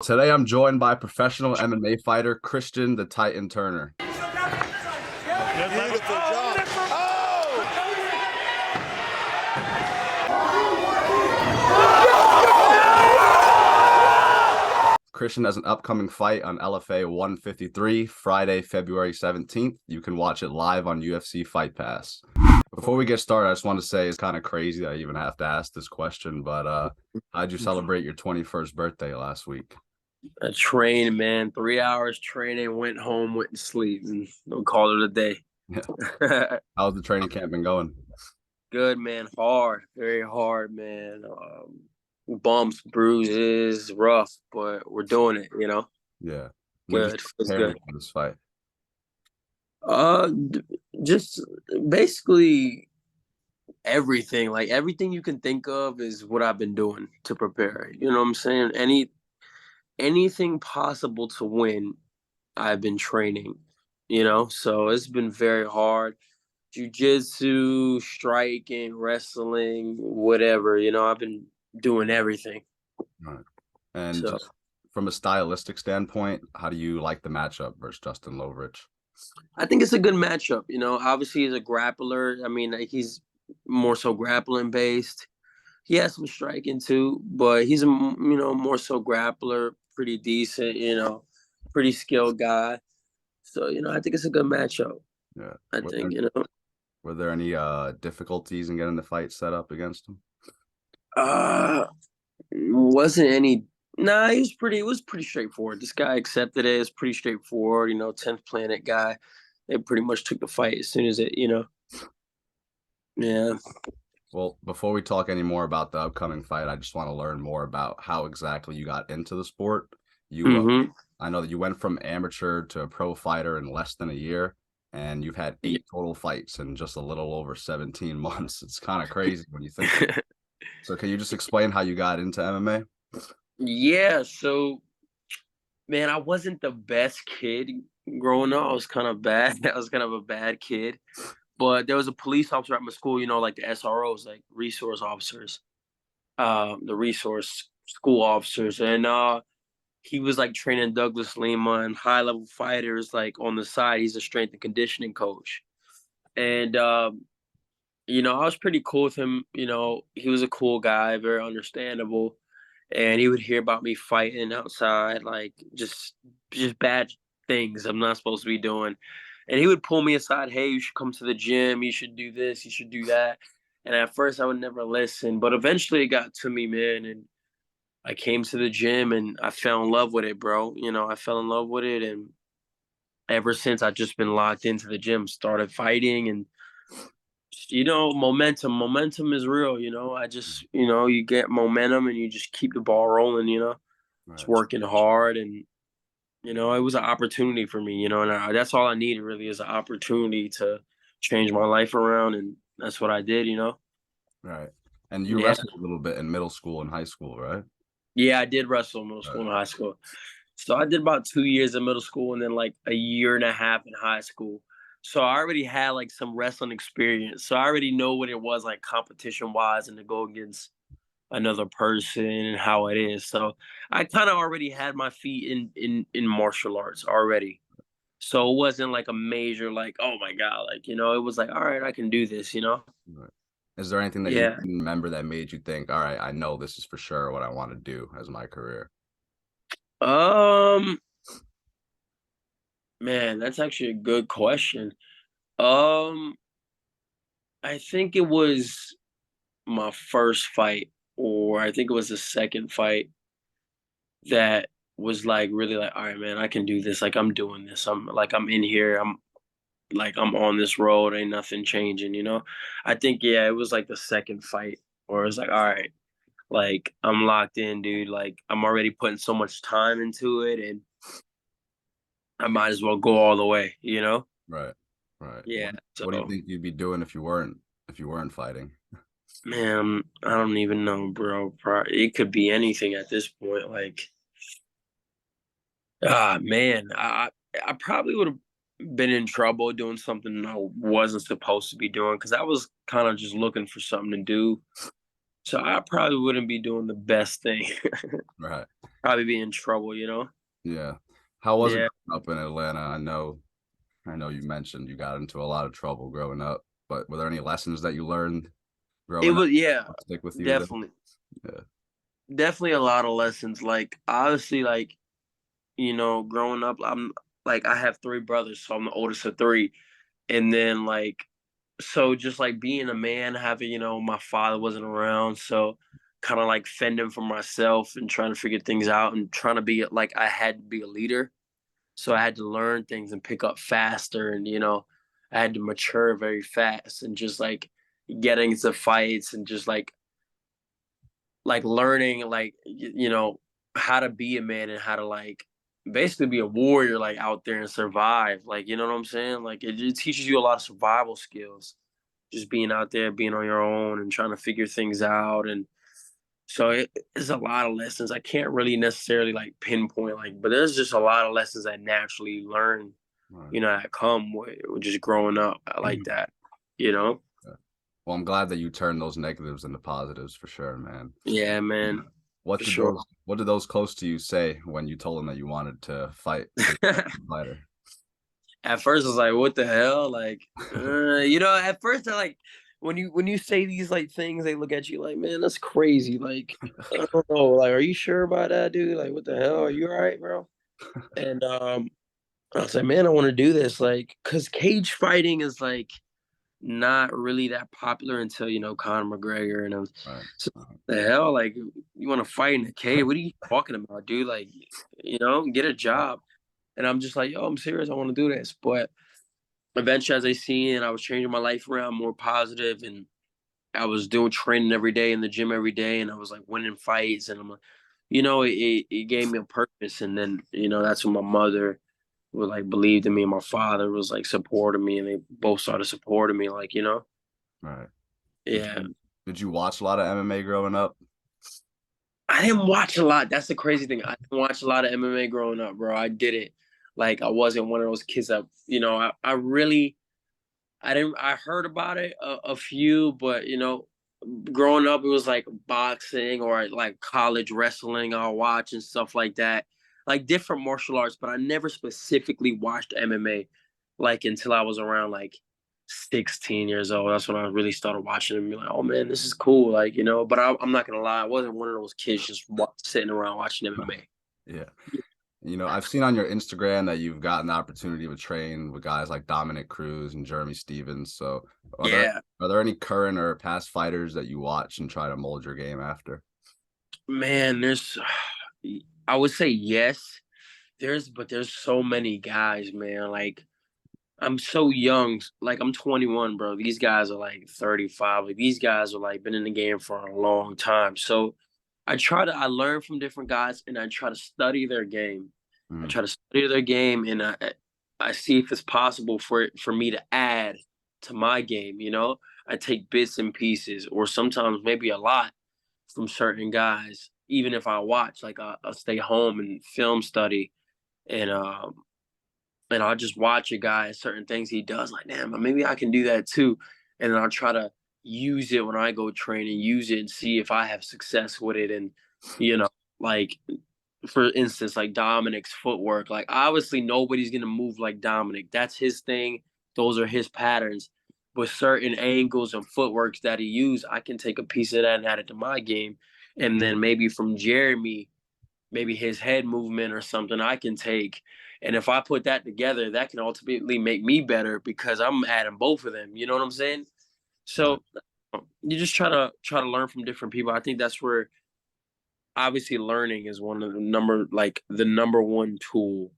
Today I'm joined by professional MMA fighter Christian the Titan Turner. Beautiful job. Christian has an upcoming fight on LFA 153, Friday, February 17th. You can watch it live on UFC Fight Pass. Before we get started, I just want to say it's kind of crazy that I even have to ask this question, but how'd you celebrate your 21st birthday last week? I trained, man. 3 hours training, went home, went to sleep, and don't call it a day. Yeah. How's the training camp been going? Good, man. Hard, very hard, man. Bumps, bruises, rough, but we're doing it, you know? Yeah. What did you Good, feels prepare good. for this fight? Uh, just basically everything. Like everything you can think of is what I've been doing to prepare. You know what I'm saying? Anything possible to win, I've been training, so it's been very hard. Jiu-jitsu, striking, wrestling, whatever, I've been doing everything. Right. And So just from a stylistic standpoint, how do you like the matchup versus Justin Lovrich? I think it's a good matchup. Obviously he's a grappler. I mean, like, he's more so grappling based. He has some striking too, but he's a more so grappler, pretty decent, pretty skilled guy. So, I think it's a good matchup. Yeah. I Were think, there, were there any difficulties in getting the fight set up against him? uh wasn't any. Nah, it was pretty straightforward. This guy accepted it. It's pretty straightforward, 10th planet guy. They pretty much took the fight as soon as it. Yeah. Well, before we talk any more about the upcoming fight, I just want to learn more about how exactly you got into the sport. You, Mm-hmm. I know that you went from amateur to a pro fighter in less than a year, and you've had 8 total fights in just a little over 17 months. It's kind of crazy when you think about it. So can you just explain how you got into MMA? Yeah, so man, I wasn't the best kid growing up. I was kind of bad. I was kind of a bad kid. But there was a police officer at my school, like the SROs, like resource officers, the resource school officers. And he was like training Douglas Lima and high level fighters like on the side. He's a strength and conditioning coach. And I was pretty cool with him. He was a cool guy, very understandable. And he would hear about me fighting outside, like just bad things I'm not supposed to be doing. And he would pull me aside, hey, you should come to the gym, you should do this, you should do that. And at first I would never listen, but eventually it got to me, man. And I came to the gym and I fell in love with it, bro. I fell in love with it. And ever since I've just been locked into the gym, started fighting. And momentum is real. I just, you get momentum and you just keep the ball rolling. It's Right. working hard. And it was an opportunity for me, and that's all I needed really, is an opportunity to change my life around. And that's what I did. Right. And you Yeah. wrestled a little bit in middle school and high school, right? Yeah, I did wrestle in middle Right. school and high school. So I did about 2 years in middle school and then like a year and a half in high school. So I already had like some wrestling experience. So I already know what it was like competition wise and to go against another person and how it is. So I kind of already had my feet in martial arts already. So it wasn't like a major like, oh my God, like, it was like, all right, I can do this. Right. Is there anything that you Yeah. can remember that made you think, all right, I know this is for sure what I want to do as my career? Um, man, that's actually a good question. Um, I think it was my first fight, or I think it was the second fight that was like really like, all right, man, I can do this. Like I'm doing this. I'm in here. I'm on this road. Ain't nothing changing. I think yeah, it was like the second fight where it was like, all right, like I'm locked in, dude. Like I'm already putting so much time into it, and I might as well go all the way. Right. Right. Yeah. What do you So think you'd be doing if you weren't fighting? man, I don't even know, bro. It could be anything at this point. Like, man, I probably would have been in trouble doing something I wasn't supposed to be doing because I was kind of just looking for something to do. So I probably wouldn't be doing the best thing. Right. Probably be in trouble, you know? Yeah. How was it Yeah. growing up in Atlanta? I know you mentioned you got into a lot of trouble growing up, but were there any lessons that you learned It growing up was, yeah, that stick with you today? definitely. Yeah. Definitely a lot of lessons. Like, obviously, like, growing up, I have three brothers, so I'm the oldest of three. And then, like, so just like being a man, having, my father wasn't around. So kind of like fending for myself and trying to figure things out and trying to be like, I had to be a leader. So I had to learn things and pick up faster. And, I had to mature very fast and just like getting into fights and just like learning how to be a man and how to like basically be a warrior like out there and survive, like, you know what I'm saying, like it teaches you a lot of survival skills, just being out there, being on your own and trying to figure things out. And so it's a lot of lessons I can't really necessarily like pinpoint, like, but there's just a lot of lessons I naturally learn, Right. that come with just growing up like that, you know. Yeah. Well, I'm glad that you turned those negatives into positives for sure, man. Yeah, Yeah. man, What for did sure. those close to you say when you told them that you wanted to fight to become a fighter? At first, I was like, "What the hell?" Like, at first, I like when you say these like things, they look at you like, "Man, that's crazy." Like, I don't know. Like, are you sure about that, dude? Like, what the hell? Are you all right, bro? And I was like, "Man, I want to do this." Like, cause cage fighting is like not really that popular until Conor McGregor, and I was Right. so the hell. Like, you want to fight in a cage? What are you talking about, dude? Like, get a job. And I'm just like, yo, I'm serious. I want to do this, but eventually, as I seen it, I was changing my life around more positive, and I was doing training every day in the gym every day, and I was like winning fights, and I'm like, it gave me a purpose. And then that's when my mother was like believed in me, and my father was like supporting me, and they both started supporting me, like, Right. Did yeah. you did you watch a lot of MMA growing up? I didn't watch a lot. That's the crazy thing. I didn't watch a lot of MMA growing up, bro. I did it. Like, I wasn't one of those kids that I really I didn't. I heard about it a few, but growing up, it was like boxing or like college wrestling. I'll watch and stuff like that, like different martial arts. But I never specifically watched MMA, like until I was around like 16 years old. That's when I really started watching and be like, oh man, this is cool. Like, But I'm not gonna lie, I wasn't one of those kids just sitting around watching MMA. Yeah. I've seen on your Instagram that you've gotten the opportunity to train with guys like Dominic Cruz and Jeremy Stevens. So are there Yeah, are there any current or past fighters that you watch and try to mold your game after? man. I would say yes. But there's so many guys, man. Like, I'm so young. Like, I'm 21, bro. These guys are like 35. Like, these guys are like been in the game for a long time. So I learn from different guys and I try to study their game. I Mm, try to study their game and I see if it's possible for me to add to my game, I take bits and pieces or sometimes maybe a lot from certain guys. Even if I watch, like I'll stay home and film study and I'll just watch a guy certain things he does, like, damn, maybe I can do that too. And then I'll try to use it when I go train and use it and see if I have success with it. And, you know, like for instance, like Dominic's footwork, like obviously nobody's gonna move like Dominic. That's his thing. Those are his patterns. But certain angles and footworks that he used, I can take a piece of that and add it to my game. And then maybe from Jeremy, maybe his head movement or something I can take. And if I put that together, that can ultimately make me better because I'm adding both of them. You know what I'm saying? right. So you just try to learn from different people. I think that's where obviously learning is one of the number one tool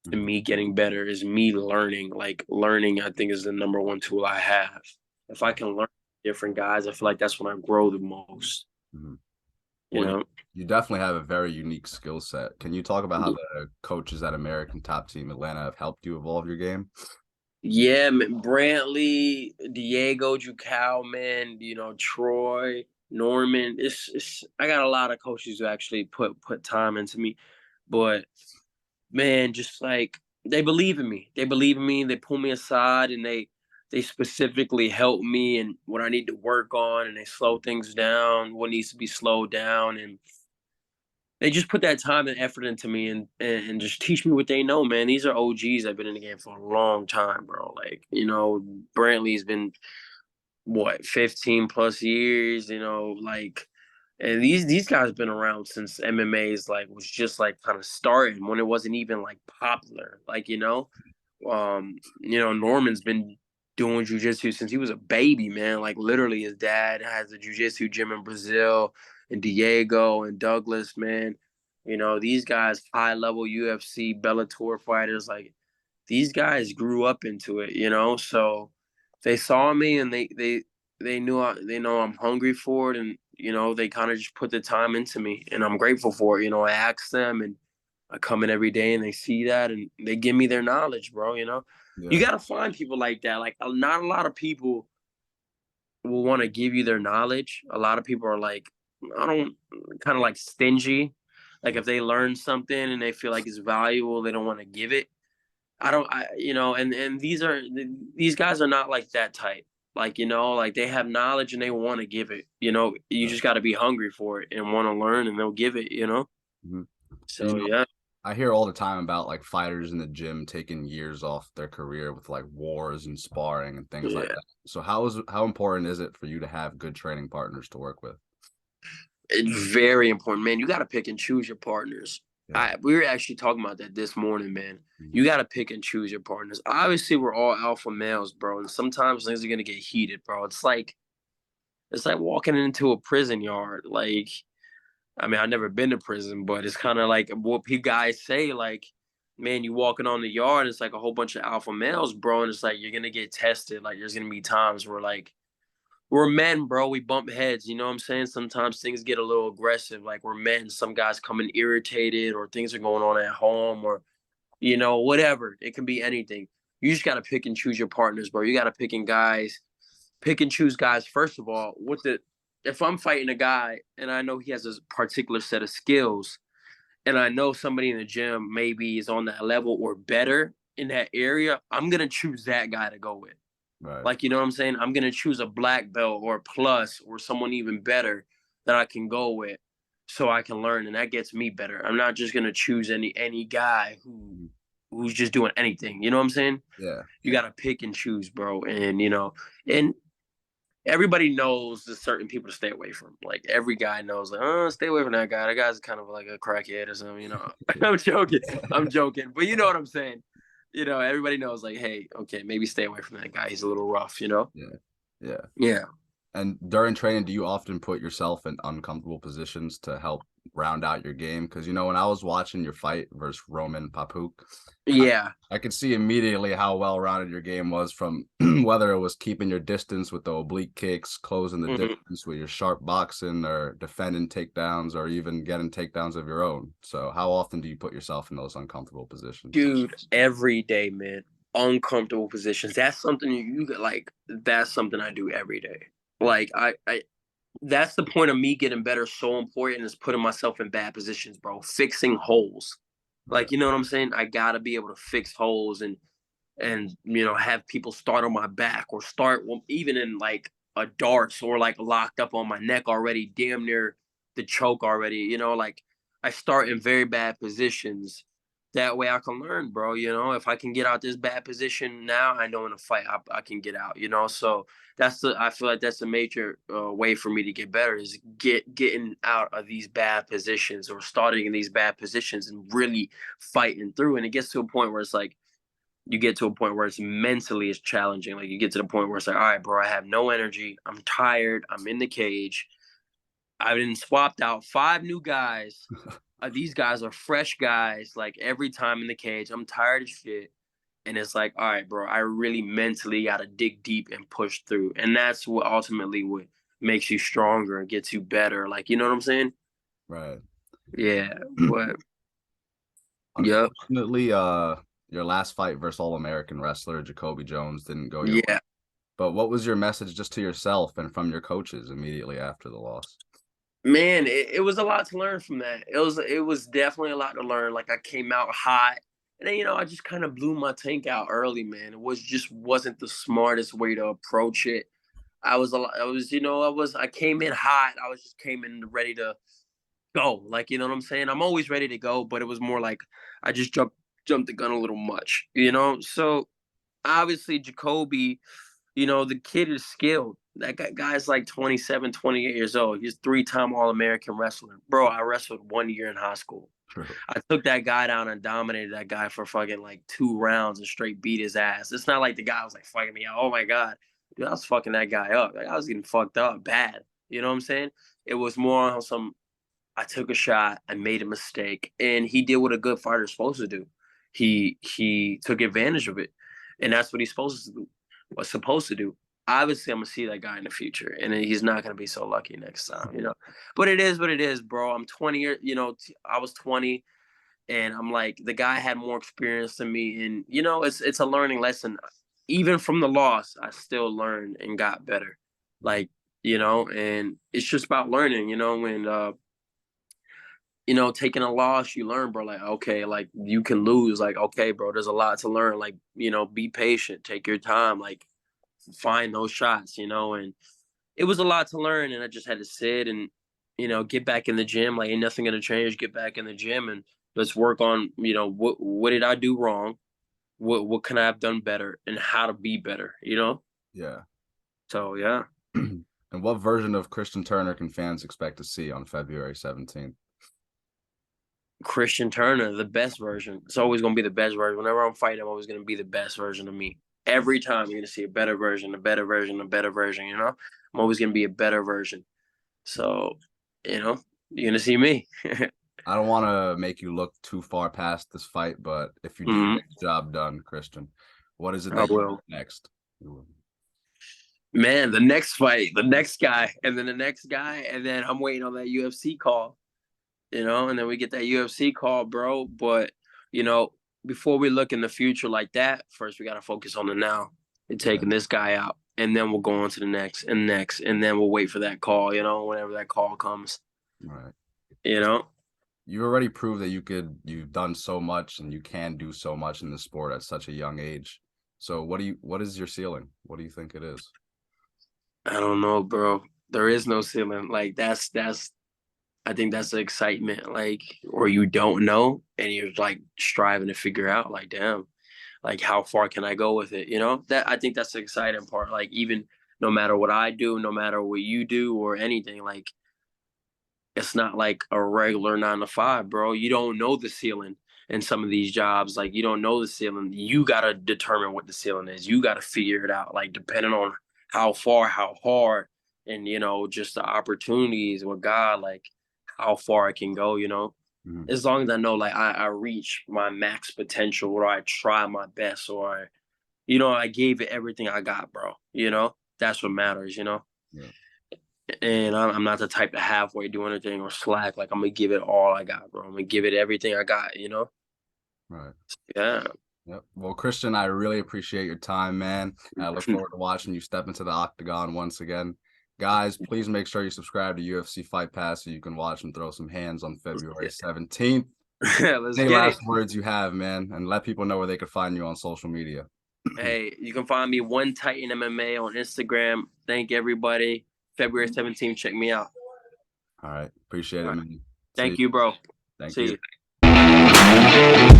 to Mhm, me getting better is me learning. Like learning, I think is the number one tool I have. If I right. can learn different guys, I feel like that's when I grow the most. Mhm. You Well, you, know? you definitely have a very unique skill set. Can you talk about how the coaches at American Top Team Atlanta have helped you evolve your game? Yeah, Brantley, Diego Jucal, man, Troy, Norman. It's I got a lot of coaches who actually put time into me. But man, just like they believe in me. They believe in me, they pull me aside and they they specifically help me and what I need to work on, and they slow things down, what needs to be slowed down, and they just put that time and effort into me and just teach me what they know, man. These are OGs that have been in the game for a long time, bro. Like, Brantley's been what, 15 plus years, like, and these guys been around since MMA's like was just like kind of starting when it wasn't even like popular. Like, Norman's been doing jujitsu since he was a baby, man. Like literally his dad has a jujitsu gym in Brazil, and Diego and Douglas, man. These guys, high level UFC, Bellator fighters, like these guys grew up into it, so they saw me and they know I'm hungry for it, and they kind of just put the time into me, and I'm grateful for it. I ask them, and I come in every day and they see that and they give me their knowledge, bro. You Yeah. got to find people like that. Like not a lot of people will want to give you their knowledge. A lot of people are like, I don't, kind of like stingy. Like if they learn something and they feel like it's valuable, they don't want to give it. I don't, and these guys are not like that type. Like, like they have knowledge and they want to give it. You Yeah. just got to be hungry for it and want to learn, and they'll give it. Mhm. You So know, yeah. I hear all the time about like fighters in the gym taking years off their career with like wars and sparring and things like Yeah. that. So how important is it for you to have good training partners to work with? It's very important, man. You got to pick and choose your partners. Yeah. We were actually talking about that this morning, man. Mhm. You got to pick and choose your partners. Obviously, we're all alpha males, bro, and sometimes things are gonna get heated, bro. It's like walking into a prison yard. Like, I mean, I've never been to prison, but it's kind of like what you guys say. Like, man, you walking on the yard, it's like a whole bunch of alpha males, bro, and it's like you're gonna get tested. Like, there's gonna be times where like we're men, bro. We bump heads. You know what I'm saying? Sometimes things get a little aggressive. Like we're men. Some guys come in irritated, or things are going on at home, or whatever. It can be anything. You just gotta pick and choose your partners, bro. You gotta pick and choose guys. First of all, if I'm fighting a guy and I know he has a particular set of skills, and I know somebody in the gym maybe is on that level or better in that area, I'm gonna choose that guy to go with. Right. Like, you know what I'm saying? I'm gonna choose a black belt or a plus or someone even better that I can go with so I can learn, and that gets me better. I'm not just gonna choose any guy Mhm. who's just doing anything. You know what I'm saying? Yeah. You gotta pick and choose, bro. And everybody knows there's certain people to stay away from. Like every guy knows, like, oh, stay away from that guy. That guy's kind of like a crackhead or something. I'm joking. I'm joking. But you know what I'm saying. Everybody knows, like, hey, okay, maybe stay away from that guy. He's a little rough. Yeah. Yeah. Yeah. And during training, do you often put yourself in uncomfortable positions to help round out your game? Because when I was watching your fight versus Roman Papuk, I, Yeah. I could see immediately how well rounded your game was, from whether it was keeping your distance with the oblique kicks, closing the Mhm. distance with your sharp boxing, or defending takedowns, or even getting takedowns of your own. So how often do you put yourself in those uncomfortable positions? Dude, every day, man. Uncomfortable positions. That's something like. That's something I do every day. Like I that's the point of me getting better. So important is putting myself in bad positions, bro. Fixing holes. Right. Like, you know what I'm saying? I gotta be able to fix holes and have people start on my back, or start even in like a darts, or like locked up on my neck already, damn near the choke already. Like I start in very bad positions. That way I can learn, bro. If I can get out this bad position now, I know in a fight I can get out. So I feel like that's a major way for me to get better, is getting out of these bad positions, or starting in these bad positions and really fighting through. And it gets to a point where it's like, you get to a point where it's challenging. Like you get to the point where it's like, all right, bro, I have no energy. I'm tired. I'm in the cage. I've been swapped out 5 new guys. These guys are fresh guys. Like every time in the cage, I'm tired as shit. And it's like, all right, bro, I really mentally got to dig deep and push through. And that's what makes you stronger and gets you better. Like, you know what I'm saying? Right. Yeah. But, yep. Unfortunately, your last fight versus All-American wrestler Jacoby Jones didn't go your way. Yeah. But what was your message just to yourself and from your coaches immediately after the loss? Man, it was a lot to learn from that. It was definitely a lot to learn. Like I came out hot. And then, I just kind of blew my tank out early, man. It wasn't the smartest way to approach it. I came in hot. I was just came in ready to go. Like, you know what I'm saying? I'm always ready to go, but it was more like I just jumped the gun a little much, you know? So obviously Jacoby, the kid is skilled. That guy's like 27, 28 years old. He's 3-time All-American wrestler. Bro, I wrestled 1 year in high school. True. I took that guy down and dominated that guy for fucking like 2 rounds and straight beat his ass. It's not like the guy was like fucking me out. Oh my God. Dude, I was fucking that guy up. Like I was getting fucked up bad. You know what I'm saying? It was more on I took a shot, I made a mistake, and he did what a good fighter is supposed to do. He took advantage of it. And that's what he's supposed to do. Obviously, I'm gonna see that guy in the future, and he's not gonna be so lucky next time. But it is what it is, bro. I'm 20 years, I was 20, and I'm like the guy had more experience than me, and it's a learning lesson. Even from the loss, I still learned and got better. Like, and it's just about learning, and taking a loss, you learn, bro. Like, okay, like you can lose. Like, okay, bro, there's a lot to learn. Like, be patient, take your time, like find those shots, and it was a lot to learn. And I just had to sit and, get back in the gym. Like, ain't nothing gonna change. Get back in the gym and let's work on, what did I do wrong? What can I have done better and how to be better? Yeah. So yeah. And what version of Christian Turner can fans expect to see on February 17th? Christian Turner, the best version. It's always going to be the best version. Whenever I'm fighting, I'm always going to be the best version of me. Every time you're going to see a better version, a better version, a better version, I'm always going to be a better version. So, you're going to see me. I don't want to make you look too far past this fight, but if you do get the job done, Christian, what is it that you want next? Man, the next fight, the next guy, and then the next guy, and then I'm waiting on that UFC call. And then we get that UFC call, bro. But, before we look in the future like that, first we got to focus on the now and taking this guy out. And then we'll go on to the next, and then we'll wait for that call, whenever that call comes. Right. You already proved that you've done so much and you can do so much in the sport at such a young age. So what is your ceiling? What do you think it is? I don't know, bro. There is no ceiling. Like I think that's the excitement, like, or you don't know and you're like striving to figure out, like, damn, like how far can I go with it? That I think that's the exciting part. Like, even no matter what I do, no matter what you do or anything, like, it's not like a regular 9 to 5, bro. You don't know the ceiling in some of these jobs. Like, you don't know the ceiling. You got to determine what the ceiling is. You got to figure it out, like, depending on how far, how hard, and, just the opportunities with God, like, how far I can go, as long as I know, like, I reach my max potential, or I try my best, or I gave it everything I got, bro. That's what matters. Yeah. And I'm not the type to halfway do anything or slack. Like, I'm gonna give it all I got, bro. I'm gonna give it everything I got. Right. Yeah. Yep. Well, Christian, I really appreciate your time, man. I look forward to watching you step into the octagon once again. Guys, please make sure you subscribe to UFC Fight Pass so you can watch him throw some hands on February 17th. Any last words you have, man, and let people know where they can find you on social media. Hey, you can find me One Titan MMA on Instagram. Thank everybody. February 17th, check me out. All right. Appreciate it, man. Thank you, bro. Thank See you.